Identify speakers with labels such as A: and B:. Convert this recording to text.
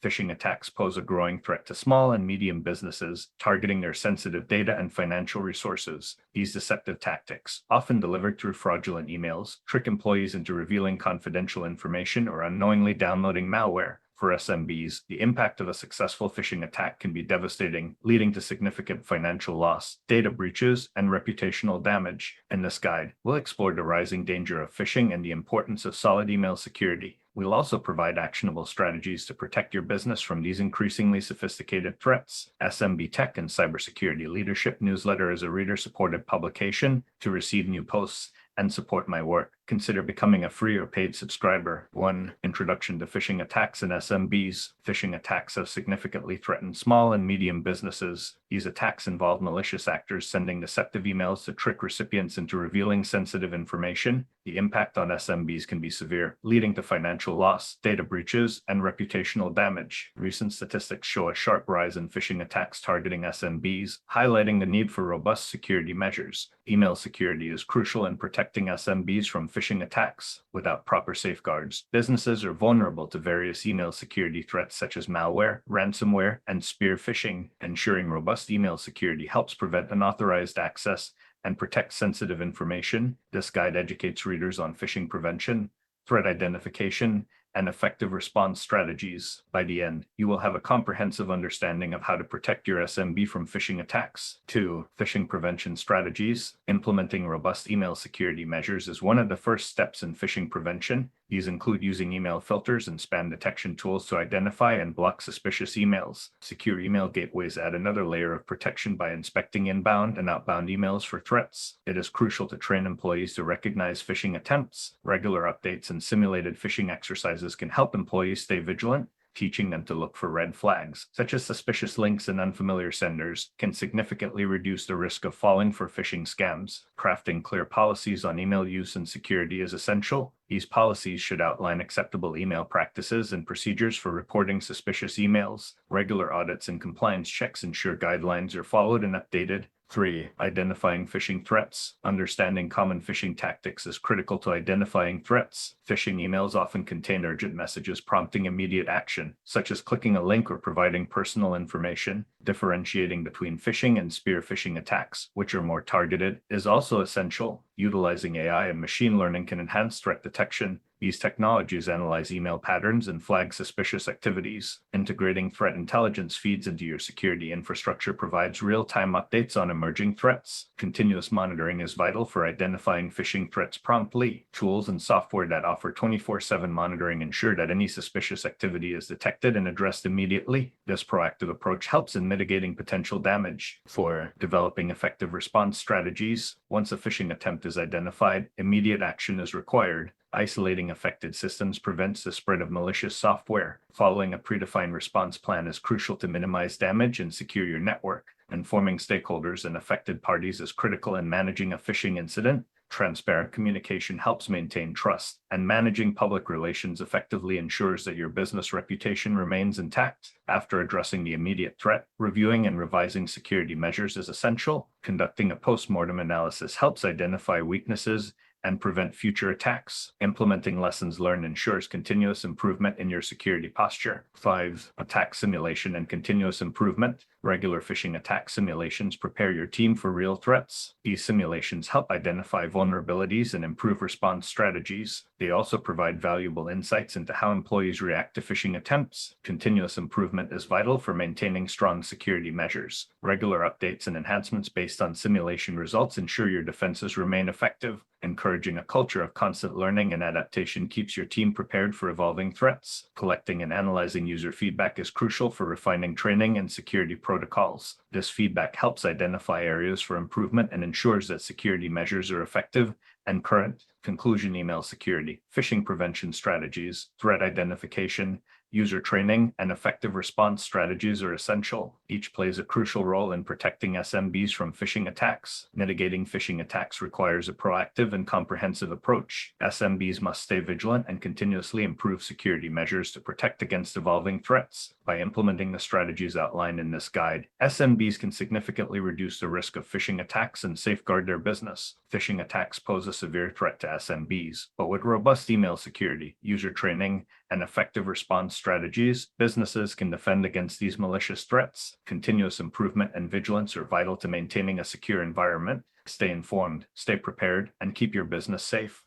A: Phishing attacks pose a growing threat to small and medium businesses, targeting their sensitive data and financial resources. These deceptive tactics, often delivered through fraudulent emails, trick employees into revealing confidential information or unknowingly downloading malware. For SMBs, the impact of a successful phishing attack can be devastating, leading to significant financial loss, data breaches, and reputational damage. In this guide, we'll explore the rising danger of phishing and the importance of solid email security. We'll also provide actionable strategies to protect your business from these increasingly sophisticated threats. SMB Tech and Cybersecurity Leadership Newsletter is a reader-supported publication. To receive new posts and support my work, consider becoming a free or paid subscriber. 1. Introduction to Phishing Attacks in SMBs. Phishing attacks have significantly threatened small and medium businesses. These attacks involve malicious actors sending deceptive emails to trick recipients into revealing sensitive information. The impact on SMBs can be severe, leading to financial loss, data breaches, and reputational damage. Recent statistics show a sharp rise in phishing attacks targeting SMBs, highlighting the need for robust security measures. Email security is crucial in protecting SMBs from phishing attacks. Without proper safeguards, businesses are vulnerable to various email security threats such as malware, ransomware, and spear phishing. Ensuring robust email security helps prevent unauthorized access and protect sensitive information. This guide educates readers on phishing prevention, threat identification, and effective response strategies. By the end, you will have a comprehensive understanding of how to protect your SMB from phishing attacks. 2. Phishing prevention strategies. Implementing robust email security measures is one of the first steps in phishing prevention. These include using email filters and spam detection tools to identify and block suspicious emails. Secure email gateways add another layer of protection by inspecting inbound and outbound emails for threats. It is crucial to train employees to recognize phishing attempts. Regular updates and simulated phishing exercises can help employees stay vigilant. Teaching them to look for red flags, such as suspicious links and unfamiliar senders, can significantly reduce the risk of falling for phishing scams. Crafting clear policies on email use and security is essential. These policies should outline acceptable email practices and procedures for reporting suspicious emails. Regular audits and compliance checks ensure guidelines are followed and updated. 3. Identifying phishing threats. Understanding common phishing tactics is critical to identifying threats. Phishing emails often contain urgent messages prompting immediate action, such as clicking a link or providing personal information. Differentiating between phishing and spear phishing attacks, which are more targeted, is also essential. Utilizing AI and machine learning can enhance threat detection. These technologies analyze email patterns and flag suspicious activities. Integrating threat intelligence feeds into your security infrastructure provides real-time updates on emerging threats. Continuous monitoring is vital for identifying phishing threats promptly. Tools and software that offer 24/7 monitoring ensure that any suspicious activity is detected and addressed immediately. This proactive approach helps in mitigating potential damage. 4. Developing effective response strategies. Once a phishing attempt is identified, immediate action is required. Isolating affected systems prevents the spread of malicious software. Following a predefined response plan is crucial to minimize damage and secure your network. Informing stakeholders and affected parties is critical in managing a phishing incident. Transparent communication helps maintain trust, and managing public relations effectively ensures that your business reputation remains intact. After addressing the immediate threat, reviewing and revising security measures is essential. Conducting a post-mortem analysis helps identify weaknesses and prevent future attacks. Implementing lessons learned ensures continuous improvement in your security posture. 5. Attack simulation and continuous improvement. Regular phishing attack simulations prepare your team for real threats. These simulations help identify vulnerabilities and improve response strategies. They also provide valuable insights into how employees react to phishing attempts. Continuous improvement is vital for maintaining strong security measures. Regular updates and enhancements based on simulation results ensure your defenses remain effective. Encouraging a culture of constant learning and adaptation keeps your team prepared for evolving threats. Collecting and analyzing user feedback is crucial for refining training and security protocols. This feedback helps identify areas for improvement and ensures that security measures are effective and current. Conclusion: email security, phishing prevention strategies, threat identification, user training, and effective response strategies are essential. Each plays a crucial role in protecting SMBs from phishing attacks. Mitigating phishing attacks requires a proactive and comprehensive approach. SMBs must stay vigilant and continuously improve security measures to protect against evolving threats. By implementing the strategies outlined in this guide, SMBs can significantly reduce the risk of phishing attacks and safeguard their business. Phishing attacks pose a severe threat to SMBs, but with robust email security, user training, and effective response strategies, businesses can defend against these malicious threats. Continuous improvement and vigilance are vital to maintaining a secure environment. Stay informed, stay prepared, and keep your business safe.